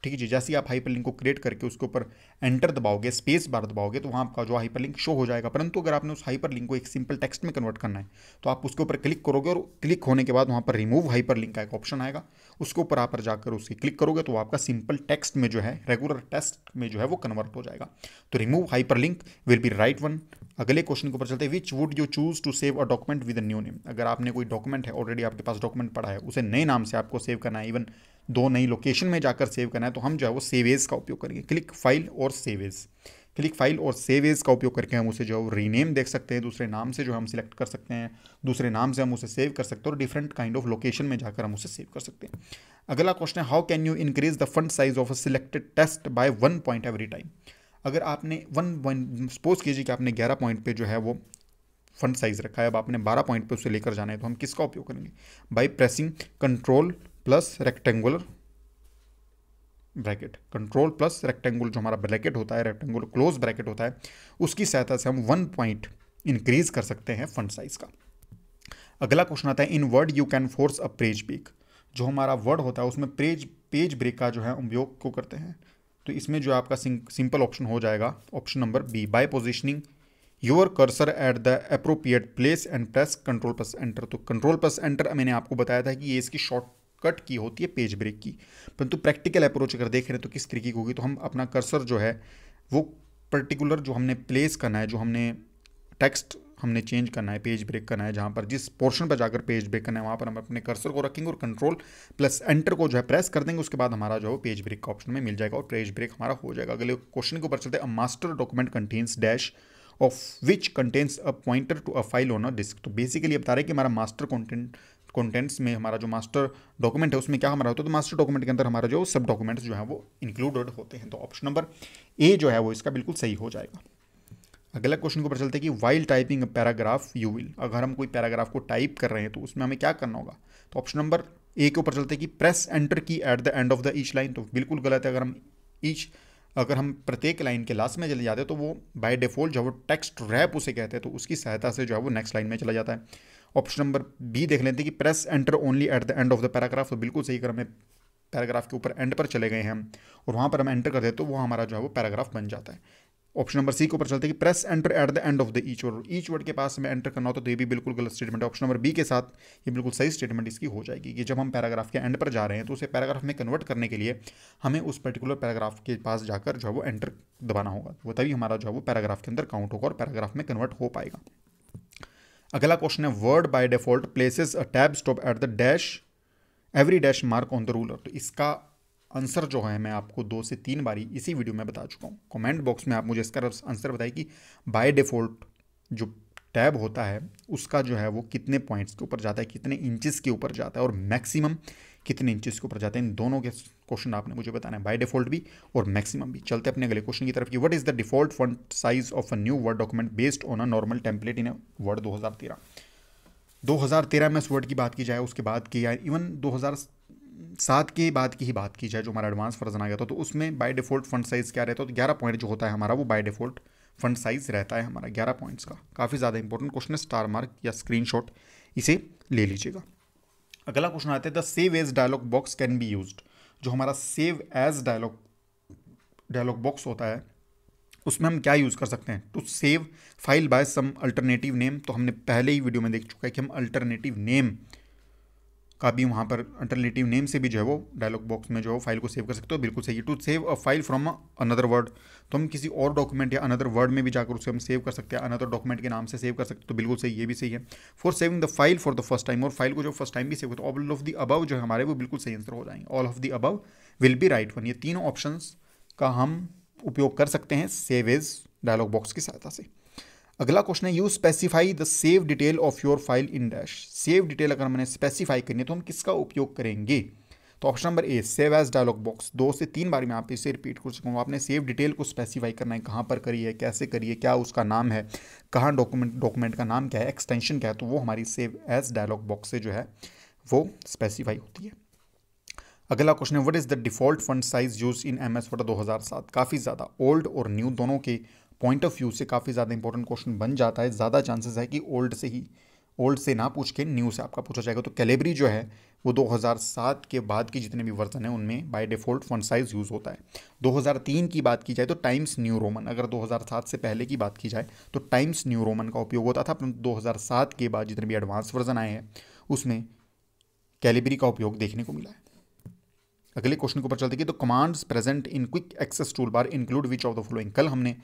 ठीक है जी, जैसे ही आप हाइपर लिंक को क्रिएट करके उसके ऊपर एंटर दबाओगे, स्पेस बार दबाओगे तो वहाँ आपका जो हाइपर लिंक शो हो जाएगा। परंतु अगर आपने उस हाइपर लिंक को एक सिंपल टेक्स्ट में कन्वर्ट करना है तो आप उसके ऊपर क्लिक करोगे और क्लिक होने के बाद वहाँ पर रिमूव हाइपर लिंक का एक ऑप्शन आएगा, उसके ऊपर आप जाकर उसकी क्लिक करोगे तो आपका सिंपल टेक्स्ट में जो है रेगुलर टेक्स्ट में जो है वो कन्वर्ट हो जाएगा। तो remove hyperlink will be right one. अगले क्वेश्चन के ऊपर चलते हैं। Which would you choose to save a document with a new name. अगर आपने कोई डॉक्यूमेंट है ऑलरेडी आपके पास डॉक्यूमेंट पड़ा है, उसे नए नाम से आपको सेव करना है, इवन 2 नई लोकेशन में जाकर सेव करना है, तो हम जो है वो सेव एज का उपयोग करेंगे। क्लिक फाइल और सेव एज, क्लिक फाइल और सेव एज का उपयोग करके हम उसे जो है रीनेम देख सकते हैं, दूसरे नाम से जो हम सिलेक्ट कर सकते हैं, दूसरे नाम से हम उसे सेव कर सकते हैं और डिफरेंट काइंड ऑफ लोकेशन में जाकर हम उसे सेव कर सकते हैं। अगला क्वेश्चन है how can you increase the font size of a selected text by 1 point every time. अगर आपने 1 पॉइंट, सपोज कीजिए कि आपने 11 पॉइंट पे जो है वो फंट साइज रखा है, अब आपने 12 पॉइंट पे उसे लेकर जाना है, तो हम किसका उपयोग करेंगे, by pressing control plus rectangular bracket. Control plus rectangular जो हमारा ब्रैकेट होता है, रेक्टेंगुलर क्लोज ब्रैकेट होता है, उसकी सहायता से हम 1 पॉइंट इंक्रीज कर सकते हैं फंट साइज का। अगला क्वेश्चन आता है in word you can force a page break. जो हमारा वर्ड होता है उसमें पेज ब्रेक का जो है उपयोग को करते हैं, तो इसमें जो आपका सिंपल ऑप्शन हो जाएगा option number B, by positioning your cursor at the appropriate place and press control plus enter. तो कंट्रोल प्लस एंटर मैंने आपको बताया था कि ये इसकी शॉर्टकट की होती है पेज ब्रेक की, परंतु प्रैक्टिकल अप्रोच अगर देख रहे हैं तो किस तरीके की होगी, तो हम अपना कर्सर जो है वो पर्टिकुलर जो हमने प्लेस करना है, जो हमने टेक्स्ट हमने चेंज करना है, पेज ब्रेक करना है, जहाँ पर जिस पोर्शन पर जाकर पेज ब्रेक करना है वहाँ पर हम अपने कर्सर को रखेंगे और कंट्रोल प्लस एंटर को जो है प्रेस कर देंगे। उसके बाद हमारा जो है पेज ब्रेक का ऑप्शन में मिल जाएगा और पेज ब्रेक हमारा हो जाएगा। अगले क्वेश्चन के ऊपर चलते हैं। Master document contains dash of which contains a pointer to a file on a disk. तो बेसिकली बता रहे हैं कि हमारा मास्टर कंटेंट्स में हमारा जो मास्टर डॉक्यूमेंट है उसमें क्या हमारा होता है, तो मास्टर डॉक्यूमेंट के अंदर हमारा जो सब डॉक्यूमेंट्स जो है वो इंक्लूडेड होते हैं। तो ऑप्शन नंबर ए जो है वो इसका बिल्कुल सही हो जाएगा। अगला क्वेश्चन के ऊपर चलते हैं कि while typing a paragraph you will, अगर हम कोई पैराग्राफ को टाइप कर रहे हैं तो उसमें हमें क्या करना होगा। तो ऑप्शन नंबर ए के ऊपर चलते हैं कि प्रेस एंटर की eight the end of the each line. तो बिल्कुल गलत है। अगर हम प्रत्येक लाइन के लास्ट में चले जाते हैं तो वो बाय डिफॉल्ट जो वो टेक्स्ट रैप उसे कहते हैं, तो उसकी सहायता से जो है वो नेक्स्ट लाइन में चला जाता है। ऑप्शन नंबर बी देख लेते हैं कि press enter only eight the end of the paragraph. तो बिल्कुल सही। अगर हमें पैराग्राफ के ऊपर एंड पर चले गए हैं हम और वहाँ पर हम एंटर कर देते तो वो हमारा जो है वो पैराग्राफ बन जाता है। ऑप्शन नंबर सी के ऊपर चलते हैं कि press enter eight the end of the each word के पास में एंटर करना होता तो ये भी बिल्कुल गलत स्टेटमेंट है। ऑप्शन नंबर बी के साथ ये बिल्कुल सही स्टेटमेंट इसकी हो जाएगी कि जब हम पैराग्राफ के एंड पर जा रहे हैं तो उसे पैराग्राफ में कन्वर्ट करने के लिए हमें उस पर्टिकुलर पैराग्राफ के पास जाकर जो है वो एंटर दबाना होगा, वो तभी हमारा जो है वो पैराग्राफ के अंदर काउंट होगा और पैराग्राफ में कन्वर्ट हो पाएगा। अगला क्वेश्चन है word by default places a tab stop at the dash every dash mark on the ruler. तो इसका आंसर जो है मैं आपको 2 से 3 बारी इसी वीडियो में बता चुका हूँ। कमेंट बॉक्स में आप मुझे इसका आंसर बताइए कि बाय डिफॉल्ट जो टैब होता है उसका जो है वो कितने पॉइंट्स के ऊपर जाता है, कितने इंचेस के ऊपर जाता है और मैक्सिमम कितने इंचेस के ऊपर जाते हैं। इन दोनों के क्वेश्चन आपने मुझे बताना है, बाय डिफॉल्ट भी और मैक्सिमम भी। चलते अपने अगले क्वेश्चन की तरफ कि what is the default font size of a new word document based on a normal template in word 2013 में इस वर्ड की बात की जाए, उसके बाद की जाए इवन 2007 के बाद की ही बात की जाए जो हमारा एडवांस वर्जन आ गया था, तो उसमें बाय डिफॉल्ट फंड साइज़ क्या रहता है, तो 11 पॉइंट जो होता है हमारा वो बाय डिफॉल्ट फंड साइज़ रहता है हमारा 11 पॉइंट्स का। काफ़ी ज़्यादा इंपॉर्टेंट क्वेश्चन है, स्टार मार्क या स्क्रीनशॉट इसे ले लीजिएगा। अगला क्वेश्चन आता है the save as dialog box can be used. जो हमारा सेव एज डायलॉग बॉक्स होता है उसमें हम क्या यूज़ कर सकते हैं, to save file by some alternative name. तो हमने पहले ही वीडियो में देख चुका है कि हम अल्टरनेटिव नेम का भी वहाँ पर अल्टरनेटिव नेम से भी जो है वो डायलॉग बॉक्स में जो है फाइल को सेव कर सकते हो। बिल्कुल सही है। To save a file from another word, तो हम किसी और डॉक्यूमेंट या अनदर वर्ड में भी जाकर उसे हम सेव कर सकते हैं, अनदर डॉक्यूमेंट के नाम से सेव कर सकते हैं, तो बिल्कुल सही, ये भी सही है। For saving the file for the first time, और फाइल को जो फर्स्ट टाइम भी सेव करते, ऑल ऑफ द अबव जो है हमारे वो बिल्कुल सही आंसर हो जाएंगे। All of the above will be right one. ये तीनों ऑप्शन का हम उपयोग कर सकते हैं सेव एज डायलॉग बॉक्स की सहायता से। अगला क्वेश्चन है you specify the save detail of your file in dash. Save detail अगर मैंने स्पेसिफाई करनी है तो हम किसका उपयोग करेंगे, तो option number A save as dialog box. 2 से 3 बार मैं आप इसे रिपीट कर सकूँगा। आपने सेव डिटेल को स्पेसिफाई करना है, कहाँ पर करी है, कैसे करी है, क्या उसका नाम है, कहाँ डॉक्यूमेंट का नाम क्या है, एक्सटेंशन क्या है, तो वो हमारी सेव एज डायलॉग बॉक्स से जो है वो स्पेसिफाई होती है। अगला क्वेश्चन है what is the default fund size use in MS word 2007। काफ़ी ज़्यादा ओल्ड और न्यू दोनों के पॉइंट ऑफ व्यू से काफ़ी ज़्यादा इंपॉर्टेंट क्वेश्चन बन जाता है। ज़्यादा चांसेस है कि ओल्ड से ना पूछ के न्यू से आपका पूछा जाएगा। तो कैलिबरी जो है वो 2007 के बाद की जितने भी वर्जन है उनमें by default fund size use होता है। 2003 की बात की जाए तो टाइम्स न्यू रोमन, अगर 2007 से पहले की बात की जाए तो टाइम्स न्यू रोमन का उपयोग होता था, परंतु 2007 के बाद जितने भी एडवांस वर्जन आए हैं उसमें कैलिबरी का उपयोग देखने को मिला है। अगले क्वेश्चन के ऊपर चलते कि तो commands present in quick access tool bar include which of the following. कल हमने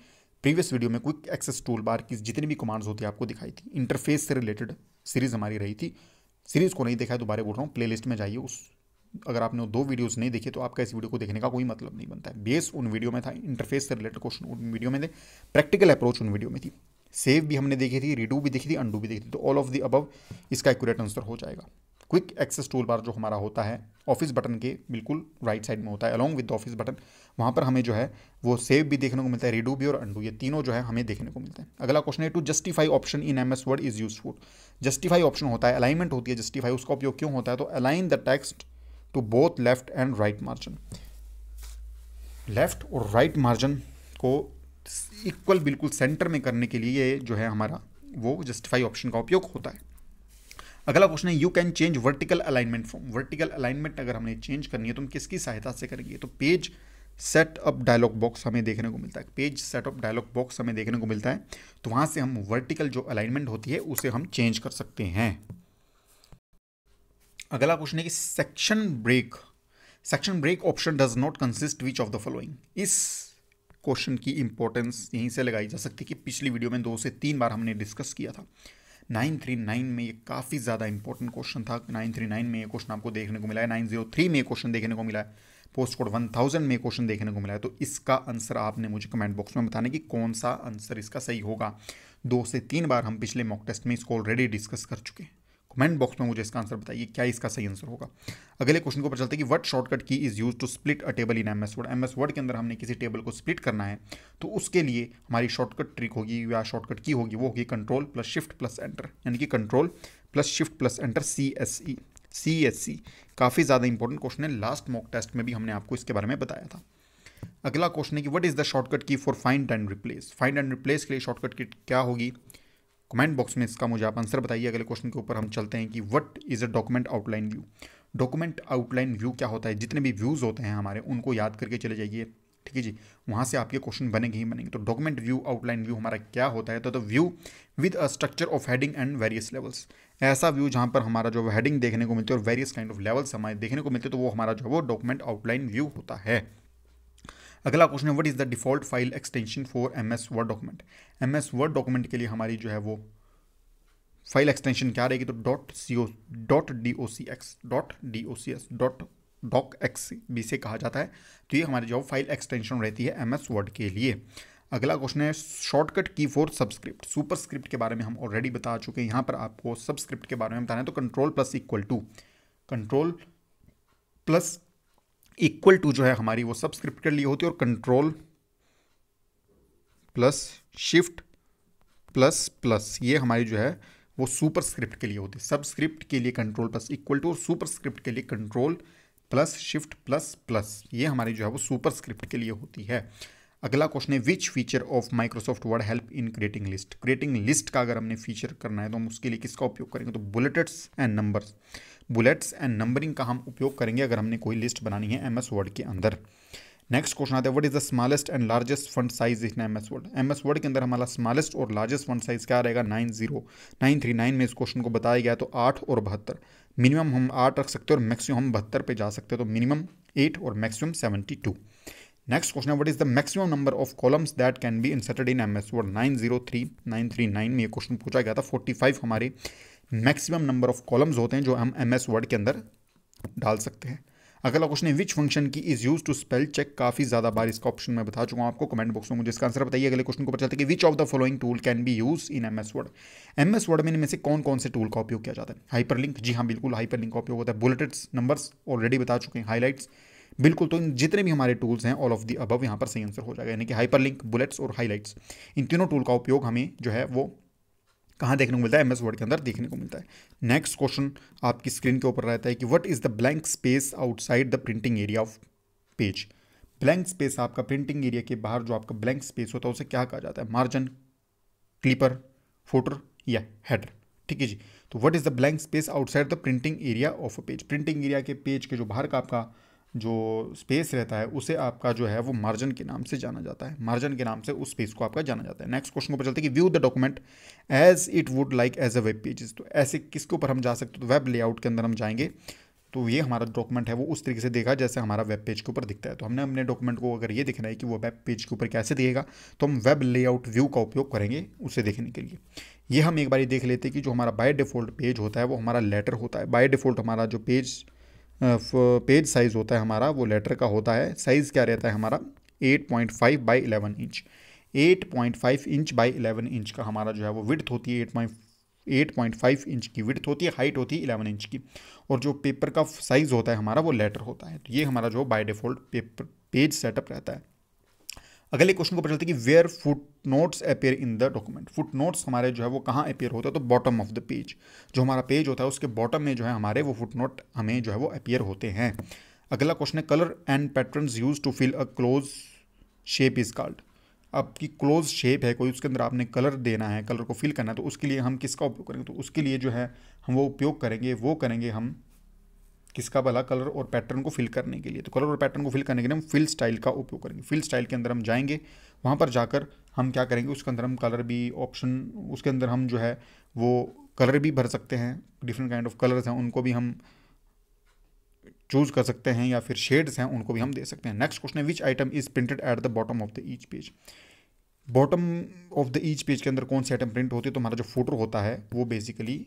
प्रीवियस वीडियो में क्विक एक्सेस टूल बार की जितनी भी कमांड्स होती है आपको दिखाई थी। इंटरफेस से रिलेटेड सीरीज हमारी रही थी। सीरीज को नहीं देखा है दोबारा बोल रहा हूँ, प्लेलिस्ट में जाइए। अगर आपने 2 वीडियोस नहीं देखे तो आपका इस वीडियो को देखने का कोई मतलब नहीं बनता है। बेस उन वीडियो में था, इंटरफेस से रिलेटेड क्वेश्चन उन वीडियो में थे, प्रैक्टिकल अप्रोच उन वीडियो में थी, सेव भी हमने देखी थी, रिडू भी देखी थी, अंडू भी देखी थी। तो ऑल ऑफ द अबव इसका एक्यूरेट आंसर हो जाएगा। क्विक एक्सेस टूल बार जो हमारा होता है ऑफिस बटन के बिल्कुल राइट साइड में होता है, along with the office button. वहाँ पर हमें जो है वो सेव भी देखने को मिलता है, रीडू भी और अंडू, ये तीनों जो है हमें देखने को मिलता है। अगला क्वेश्चन है to justify option in MS word is useful. Justify option होता है, अलाइनमेंट होती है जस्टिफाई, उसका उपयोग क्यों होता है, तो align the text to both left and right margin. Left और राइट मार्जिन को इक्वल बिल्कुल सेंटर में करने के लिए ये जो है हमारा वो जस्टिफाई ऑप्शन का उपयोग होता है। अगला क्वेश्चन है you can change vertical alignment from. Vertical alignment अगर हमने चेंज करनी है तो हम किसकी सहायता से करेंगे, तो पेज सेटअप डायलॉग बॉक्स हमें देखने को मिलता है। पेज सेटअप डायलॉग बॉक्स हमें देखने को मिलता है, तो वहां से हम वर्टिकल जो अलाइनमेंट होती है उसे हम चेंज कर सकते हैं। अगला क्वेश्चन है कि section break option does not consist which of the following. इस क्वेश्चन की इंपॉर्टेंस यहीं से लगाई जा सकती है कि पिछली वीडियो में 2 से 3 बार हमने डिस्कस किया था। 939 में ये काफ़ी ज़्यादा इंपॉर्टेंट क्वेश्चन था। 939 में ये क्वेश्चन आपको देखने को मिला है, 903 में ये क्वेश्चन देखने को मिला है, पोस्ट कोड 1000 में क्वेश्चन देखने को मिला है। तो इसका आंसर आपने मुझे कमेंट बॉक्स में बताना कि कौन सा आंसर इसका सही होगा। 2 से 3 बार हम पिछले मॉक टेस्ट में इसको ऑलरेडी डिस्कस कर चुके हैं। कमेंट बॉक्स में मुझे इसका आंसर बताइए क्या इसका सही आंसर होगा। अगले क्वेश्चन को पता चलता है कि what shortcut key is use to split a table in MS word. MS word के अंदर हमने किसी टेबल को स्प्लिट करना है तो उसके लिए हमारी शॉर्टकट ट्रिक होगी या शॉर्टकट की होगी, वो होगी control plus shift plus enter, यानी कि control plus shift plus enter, CSC। काफ़ी ज़्यादा इंपॉर्टेंट क्वेश्चन है, लास्ट मॉक टेस्ट में भी हमने आपको इसके बारे में बताया था। अगला क्वेश्चन है कि what is the shortcut key for find and replace. Find and replace के लिए शॉर्टकट की क्या होगी, कमेंट बॉक्स में इसका मुझे आप आंसर बताइए। अगले क्वेश्चन के ऊपर हम चलते हैं कि what is a document outline view. Document outline view क्या होता है, जितने भी व्यूज़ होते हैं हमारे उनको याद करके चले जाइए, ठीक है जी, वहाँ से आपके क्वेश्चन बनेंगे ही बनेंगे। तो डॉक्यूमेंट व्यू आउटलाइन व्यू हमारा क्या होता है, तो the view with a structure of heading and various levels. ऐसा व्यू जहाँ पर हमारा जो हेडिंग देखने को मिलती है और वेरियस काइंड ऑफ लेवल्स हमारे देखने को मिलते हैं, तो वो हमारा जो है वो डॉक्यूमेंट आउटलाइन व्यू होता है। अगला क्वेश्चन है what is the default file extension for MS word document. MS word document के लिए हमारी जो है वो फाइल एक्सटेंशन क्या रहेगी, तो .docx भी से कहा जाता है। तो ये हमारी जो फाइल एक्सटेंशन रहती है एमएस वर्ड के लिए। अगला क्वेश्चन है shortcut key for subscript. Superscript के बारे में हम ऑलरेडी बता चुके हैं, यहाँ पर आपको सबस्क्रिप्ट के बारे में बताना है। तो कंट्रोल प्लस इक्वल टू जो है हमारी वो सबस्क्रिप्ट के लिए होती है, और control plus shift plus plus ये हमारी जो है वो सुपरस्क्रिप्ट के लिए होती है। सबस्क्रिप्ट के लिए कंट्रोल प्लस इक्वल टू, और सुपरस्क्रिप्ट के लिए control plus shift plus plus ये हमारी जो है वो सुपरस्क्रिप्ट के लिए होती है। अगला क्वेश्चन है which feature of Microsoft word help in creating list. Creating list का अगर हमने फीचर करना है तो हम उसके लिए किसका उपयोग करेंगे, तो bullets and numbers. Bullets and numbering का हम उपयोग करेंगे अगर हमने कोई लिस्ट बनानी है एमएस वर्ड के अंदर। नेक्स्ट क्वेश्चन आता है what is the smallest and largest fund size in MS word. MS word के अंदर हमारा स्मॉलेस्ट और लार्जेस्ट फंड साइज क्या रहेगा, 939 में इस क्वेश्चन को बताया गया। तो 8 और 72, मिनिमम हम 8 रख सकते हैं और मैक्सिमम हम 72 पे जा सकते हैं, तो मिनिमम 8 और मैक्सिमम 72। नेक्स्ट क्वेश्चन है what is the maximum number of columns that can be inserted in MS word. 939 में ये क्वेश्चन पूछा गया था। 45 हमारे मैक्सिमम नंबर ऑफ कॉलम्स होते हैं जो हम एमएस वर्ड के अंदर डाल सकते हैं। अगला क्वेश्चन है which function key is use to spell check. काफी ज्यादा बार इसका ऑप्शन मैं बता चुका हूं आपको, कमेंट बॉक्स में मुझे इसका आंसर बताइए। अगले क्वेश्चन को पता चलता है कि which of the following tool can be use in MS word. MS word में इनमें से कौन कौन से टूल का उपयोग किया जाता है। हाइपरलिंक, जी हाँ बिल्कुल हाइपरलिंक का उपयोग होता है। बुलेट्स, नंबर्स ऑलरेडी बता चुके हैं। हाईलाइट्स, बिल्कुल। तो इन जितने भी हमारे टूल्स हैं ऑल ऑफ दी अबव यहाँ पर सही आंसर हो जाएगा, यानी कि हाइपरलिंक, बुलेट्स और हाईलाइट्स, इन तीनों टूल का उपयोग हमें जो है वो कहाँ देखने को मिलता है, एमएस वर्ड के अंदर देखने को मिलता है। नेक्स्ट क्वेश्चन आपकी स्क्रीन के ऊपर रहता है कि what is the blank space outside the printing area of page. Blank space आपका प्रिंटिंग एरिया के बाहर जो आपका ब्लैंक स्पेस होता है उसे क्या कहा जाता है, मार्जिन, क्लिपर, फुटर या हेडर, ठीक है जी। तो what is the blank space outside the printing area of a page. Printing area के पेज के जो बाहर का आपका जो स्पेस रहता है उसे आपका जो है वो मार्जिन के नाम से जाना जाता है, मार्जिन के नाम से उस स्पेस को आपका जाना जाता है। नेक्स्ट क्वेश्चन को पता चलता है कि view the document as it would like as a web pages. तो ऐसे किसके ऊपर हम जा सकते हैं, तो वेब लेआउट के अंदर हम जाएंगे तो ये हमारा डॉक्यूमेंट है वो उस तरीके से देखा जैसे हमारा वेब पेज के ऊपर दिखता है। तो हमने अपने डॉक्यूमेंट को अगर ये दिखना है कि वो वेब पेज के ऊपर कैसे दिखेगा तो हम वेब लेआउट व्यू का उपयोग करेंगे उसे देखने के लिए। ये हम एक बार देख लेते हैं कि जो हमारा बाय डिफ़ॉल्ट पेज होता है वो हमारा लेटर होता है। बाय डिफ़ॉल्ट हमारा जो पेज साइज़ होता है हमारा वो लेटर का होता है। साइज़ क्या रहता है हमारा 8.5 by 11 inch. 8.5 inch by 11 inch का हमारा जो है वो विड्थ होती है 8.5 इंच की विड्थ होती है, हाइट होती है 11 इंच की, और जो पेपर का साइज़ होता है हमारा वो लेटर होता है। तो ये हमारा जो by default paper page setup रहता है। अगले क्वेश्चन को पता चलता है कि where foot notes appear in the document. Foot notes हमारे जो है वो कहाँ अपेयर होता है, तो बॉटम ऑफ द पेज। जो हमारा पेज होता है उसके बॉटम में जो है हमारे वो फुट नोट हमें जो है वो अपेयर होते हैं। अगला क्वेश्चन है colour and patterns use to fill a close shape is called. आपकी क्लोज शेप है कोई, उसके अंदर आपने कलर देना है, कलर को फिल करना है, तो उसके लिए हम किसका उपयोग करेंगे, तो उसके लिए जो है हम वो उपयोग करेंगे हम किसका भला, कलर और पैटर्न को फिल करने के लिए। तो कलर और पैटर्न को फिल करने के लिए हम फिल स्टाइल का उपयोग करेंगे। फिल स्टाइल के अंदर हम जाएंगे, वहाँ पर जाकर हम क्या करेंगे, उसके अंदर हम कलर भी ऑप्शन, उसके अंदर हम जो है वो कलर भी भर सकते हैं। डिफरेंट काइंड ऑफ कलर्स हैं उनको भी हम चूज़ कर सकते हैं, या फिर शेड्स हैं उनको भी हम दे सकते हैं। नेक्स्ट क्वेश्चन है which item is printed at the bottom of the each page. Bottom of the each page के अंदर कौन सी आइटम प्रिंट होती है, तो हमारा जो फुटर होता है वो बेसिकली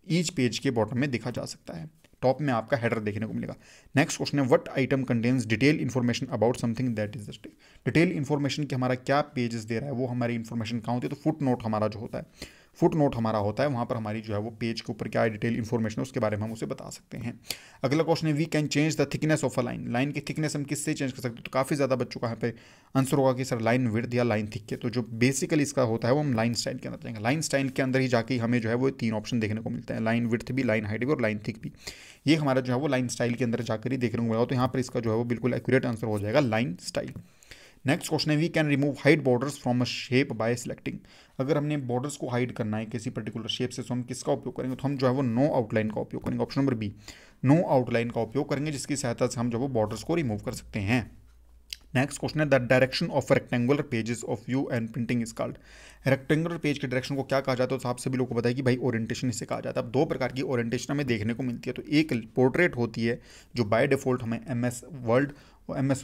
ईच पेज के बॉटम में देखा जा सकता है। टॉप में आपका हेडर देखने को मिलेगा। नेक्स्ट क्वेश्चन है what item contains detail information about something that is the stack. Detail information की हमारा क्या पेजेस दे रहा है, वो हमारी इन्फॉर्मेशन कहाँ होती है, तो फुट नोट हमारा जो होता है, फुट नोट हमारा होता है, वहाँ पर हमारी जो है वो पेज के ऊपर क्या डिटेल इन्फॉर्मेशन है उसके बारे में हम उसे बता सकते हैं। अगला क्वेश्चन है we can change the thickness of a line. Line की थिकनेस हम किससे चेंज कर सकते हैं, तो काफ़ी ज़्यादा बच्चों का यहाँ पे आंसर होगा कि सर लाइन विड्थ या लाइन थिक के। तो जो बेसिकली इसका होता है वो हम लाइन स्टाइल के अंदर जाएंगे। लाइन स्टाइल के अंदर ही जाके हमें जो है वो 3 ऑप्शन देखने को मिलते हैं, लाइन विड्थ भी, लाइन हाइट भी और लाइन थिक भी। ये हमारा जो है वो लाइन स्टाइल के अंदर जाकर ही देखने को मिलेगा। तो यहाँ पर इसका जो है वो बिल्कुल एक्यूरेट आंसर हो जाएगा लाइन स्टाइल। नेक्स्ट क्वेश्चन है we can remove hide borders from a shape by selecting. अगर हमने बॉर्डर्स को हाइड करना है किसी पर्टिकुलर शेप से, तो हम किसका उपयोग करेंगे, तो हम जो है वो नो आउटलाइन का उपयोग करेंगे। Option number B, no outline का उपयोग करेंगे, जिसकी सहायता से हम जो वो बॉर्डर्स को रिमूव कर सकते हैं। नेक्स्ट क्वेश्चन है the direction of rectangular pages of view and printing is called. Rectangular page के डायरेक्शन को क्या कहा जाता है, तो आप सभी लोगों को बताया कि भाई ओरिएंटेशन इसे कहा जाता है। अब 2 प्रकार की ओरिएंटेशन हमें देखने को मिलती है। तो एक पोर्ट्रेट होती है जो बाय डिफॉल्ट हमें MS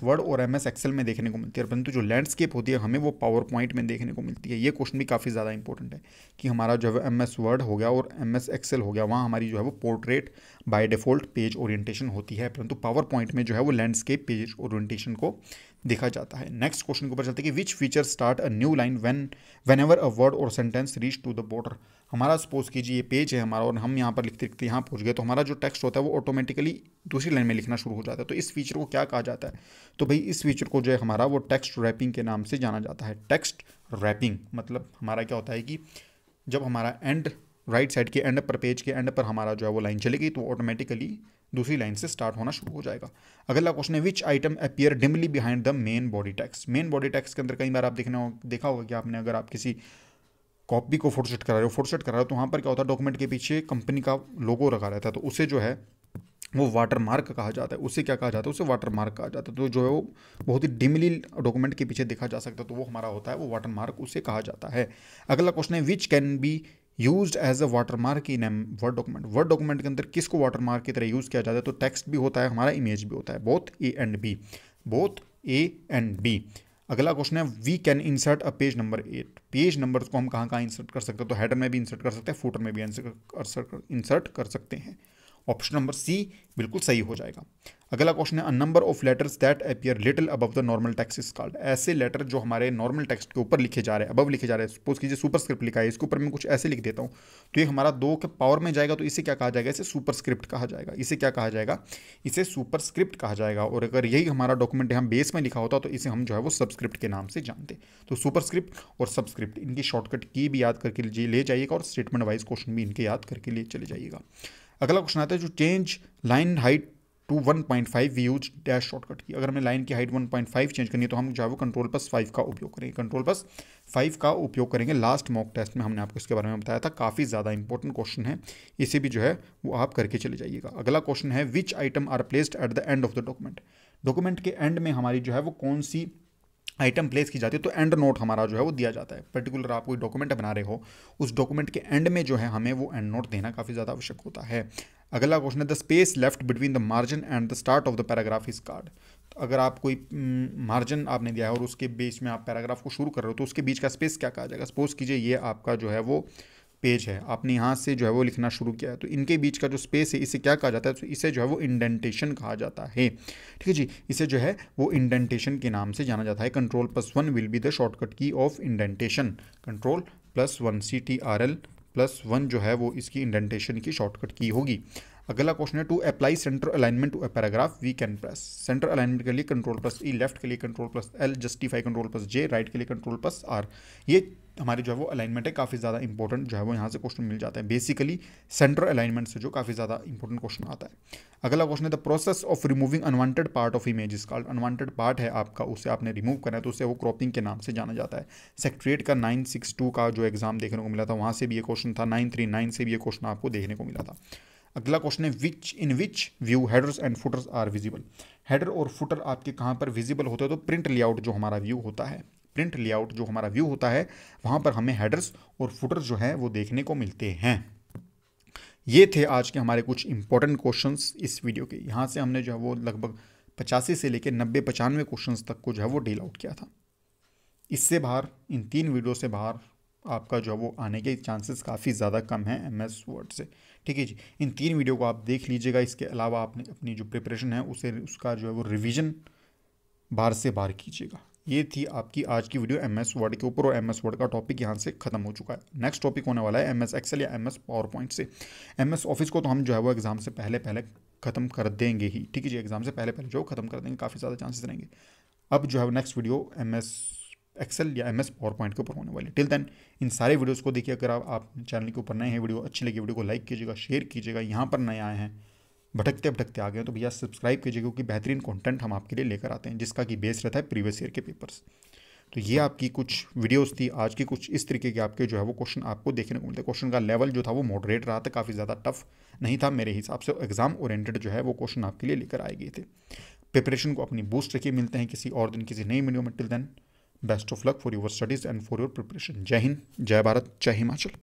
वर्ड और MS एक्सेल में देखने को मिलती है, परंतु जो लैंडस्केप होती है हमें वो पावर पॉइंट में देखने को मिलती है। ये क्वेश्चन भी काफ़ी ज़्यादा इंपॉर्टेंट है कि हमारा जो है MS वर्ड हो गया और MS एक्सेल हो गया, वहाँ हमारी जो है वो portrait by default page orientation होती है, परंतु पावर पॉइंट में जो है वो लैंडस्केप पेज ओरिएंटेशन को देखा जाता है। नेक्स्ट क्वेश्चन के ऊपर चलते हैं कि which feature start a new line whenever a word और sentence reach to the border. हमारा सपोज कीजिए ये पेज है हमारा और हम यहाँ पर लिखते लिखते यहाँ पहुँच गए, तो हमारा जो टेक्स्ट होता है वो ऑटोमेटिकली दूसरी लाइन में लिखना शुरू हो जाता है। तो इस फीचर को क्या कहा जाता है, तो भाई इस फीचर को जो है हमारा वो टेक्स्ट रैपिंग के नाम से जाना जाता है। टेक्स्ट रैपिंग मतलब हमारा क्या होता है कि जब हमारा एंड राइट साइड के एंड पर, पेज के एंड पर हमारा जो है वो लाइन चलेगी, तो ऑटोमेटिकली दूसरी लाइन से स्टार्ट होना शुरू हो जाएगा। अगला क्वेश्चन है which item appear dimly behind the main body text. Main body text के अंदर कई बार आप देखा होगा कि आपने, अगर आप किसी कॉपी को फोटोसेट करा रहे हो, तो वहाँ पर क्या होता है डॉक्यूमेंट के पीछे कंपनी का लोगो रखा रहता है, तो उसे जो है वो वाटर मार्क कहा जाता है। उसे क्या कहा जाता है, उसे वाटर मार्क कहा जाता है। तो जो है वो बहुत ही डिमली डॉक्यूमेंट के पीछे देखा जा सकता है, तो वो हमारा होता है वो वाटर मार्क, उसे कहा जाता है। अगला क्वेश्चन है which can be used as a watermark in word document. Word document के अंदर किसको वाटर मार्क की तरह यूज़ किया जाता है, तो टेक्स्ट भी होता है हमारा, इमेज भी होता है, बोथ A एंड B। अगला क्वेश्चन है we can insert a page number 8। Page numbers को हम कहाँ कहाँ इंसर्ट कर सकते हैं, तो हेडर में भी इंसर्ट कर सकते हैं, फुटर में भी इंसर्ट कर सकते हैं। ऑप्शन नंबर सी बिल्कुल सही हो जाएगा। अगला क्वेश्चन है a number of letters that appear little above the normal text is called. ऐसे लेटर जो हमारे नॉर्मल टेक्स्ट के ऊपर लिखे जा रहे हैं, अबव लिखे जा रहे हैं, सपोज कीजिए सुपरस्क्रिप्ट लिखा है, इसके ऊपर मैं कुछ ऐसे लिख देता हूँ, तो ये हमारा 2 के पावर में जाएगा, तो इसे क्या कहा जाएगा, इसे सुपरस्क्रिप्ट कहा जाएगा। इसे क्या कहा जाएगा, इसे सुपरस्क्रिप्ट कहा जाएगा। और अगर यही हमारा डॉक्यूमेंट यहाँ बेस में लिखा होता तो इसे हम जो है वो सबस्क्रिप्ट के नाम से जानते। तो सुपरस्क्रिप्ट और सबस्क्रिप्ट इनकी शॉर्टकट की भी याद करके ले जाइएगा और स्टेटमेंट वाइज क्वेश्चन भी इनके याद करके ले चले जाइएगा। अगला क्वेश्चन आता है जो change line height to 1.5 we use dash shortcut key. अगर हमें लाइन की हाइट 1.5 चेंज करनी है तो हम जो है वो Ctrl+5 का उपयोग करेंगे। Ctrl+5 का उपयोग करेंगे। लास्ट मॉक टेस्ट में हमने आपको इसके बारे में बताया था, काफ़ी ज़्यादा इंपॉर्टेंट क्वेश्चन है, इसे भी जो है वो आप करके चले जाइएगा। अगला क्वेश्चन है which item are placed at the end of the document. Document के एंड में हमारी जो है वो कौन सी आइटम प्लेस की जाती है, तो एंड नोट हमारा जो है वो दिया जाता है। पर्टिकुलर आप कोई डॉक्यूमेंट बना रहे हो, उस डॉक्यूमेंट के एंड में जो है हमें वो एंड नोट देना काफ़ी ज़्यादा आवश्यक होता है। अगला क्वेश्चन है the space left between the margin and the start of the paragraph is called. तो अगर आप कोई मार्जिन आपने दिया है और उसके बीच में आप पैराग्राफ को शुरू कर रहे हो, तो उसके बीच का स्पेस क्या कहा जाएगा। सपोज कीजिए ये आपका जो है वो पेज है, आपने यहाँ से जो है वो लिखना शुरू किया है, तो इनके बीच का जो स्पेस है इसे क्या कहा जाता है, तो इसे जो है वो इंडेंटेशन कहा जाता है। ठीक है जी, इसे जो है वो इंडेंटेशन के नाम से जाना जाता है। Ctrl+1 will be the shortcut की ऑफ इंडेंटेशन। Ctrl+1 Ctrl+1 जो है वो इसकी इंडेंटेशन की शॉर्टकट की होगी। अगला क्वेश्चन है to apply centre alignment to a paragraph we can press. Centre alignment के लिए Ctrl+E, लेफ्ट के लिए Ctrl+L, जस्टिफाई Ctrl+J, राइट के लिए Ctrl+R। ये हमारी जो है वो अलाइनमेंट है, काफ़ी ज़्यादा इंपॉर्टेंट जो है वो यहाँ से क्वेश्चन मिल जाता है। बेसिकली सेंटर अलाइनमेंट से जो काफ़ी ज़्यादा इंपॉर्टेंट क्वेश्चन आता है। अगला क्वेश्चन है the process of removing unwanted part of image is called. Unwanted part है आपका, उसे आपने रिमूव करना है तो उसे वो क्रॉपिंग के नाम से जाना जाता है। सेक्रेटरीट का 962 का जो एग्जाम देखने को मिला था, वहाँ से भी ये क्वेश्चन था, 939 से भी ये क्वेश्चन आपको देखने को मिला था। अगला क्वेश्चन है which view headers and footers are visible. Header और फुटर आपके कहाँ पर विजिबल होते हैं, तो प्रिंट लेआउट जो हमारा व्यू होता है, प्रिंट लेआउट जो हमारा व्यू होता है, वहाँ पर हमें हेडर्स और फुटर्स जो है वो देखने को मिलते हैं। ये थे आज के हमारे कुछ इंपॉर्टेंट क्वेश्चंस इस वीडियो के। यहाँ से हमने जो है वो लगभग 85 से लेकर 90-95 क्वेश्चंस तक को जो है वो डील आउट किया था। इससे बाहर, इन 3 वीडियो से बाहर आपका जो है वो आने के चांसेस काफ़ी ज़्यादा कम हैं MS वर्ड से। ठीक है जी, इन 3 वीडियो को आप देख लीजिएगा। इसके अलावा आपने अपनी जो प्रिपरेशन है उसका जो है वो रिवीजन बार से बार कीजिएगा। ये थी आपकी आज की वीडियो MS वर्ड के ऊपर, और MS वर्ड का टॉपिक यहाँ से खत्म हो चुका है। नेक्स्ट टॉपिक होने वाला है MS एक्सेल या MS पावर पॉइंट से। MS ऑफिस को तो हम जो है वो एग्जाम से पहले पहले खत्म कर देंगे ही। ठीक है जी, एग्जाम से पहले पहले जो खत्म कर देंगे, काफ़ी ज़्यादा चांसेस रहेंगे। अब जो है नेक्स्ट वीडियो MS एक्सेल या MS पावर पॉइंट के ऊपर होने वाली। टिल देन इन सारे वीडियोस को देखिए। अगर आप चैनल के ऊपर नए हैं, वीडियो अच्छी लगी, वीडियो को लाइक कीजिएगा, शेयर कीजिएगा। यहाँ पर नए आए हैं, भटकते भटकते आ गए तो भैया सब्सक्राइब कीजिएगा, क्योंकि बेहतरीन कंटेंट हम आपके लिए लेकर आते हैं जिसका कि बेस रहता है प्रीवियस ईयर के पेपर्स। तो ये आपकी कुछ वीडियोस थी आज की, कुछ इस तरीके के आपके जो है वो क्वेश्चन आपको देखने को मिलते हैं। क्वेश्चन का लेवल जो था वो मॉडरेट रहा था, काफ़ी ज़्यादा टफ नहीं था मेरे हिसाब से। एग्जाम ओरिएंटेड जो है वो क्वेश्चन आपके लिए लेकर आए गए थे। प्रिपरेशन को अपनी बूस्ट रखिए। मिलते हैं किसी और दिन किसी नई वीडियो में। Till then best of luck for your studies and for your preparation. जय हिंद, जय भारत, जय हिमाचल।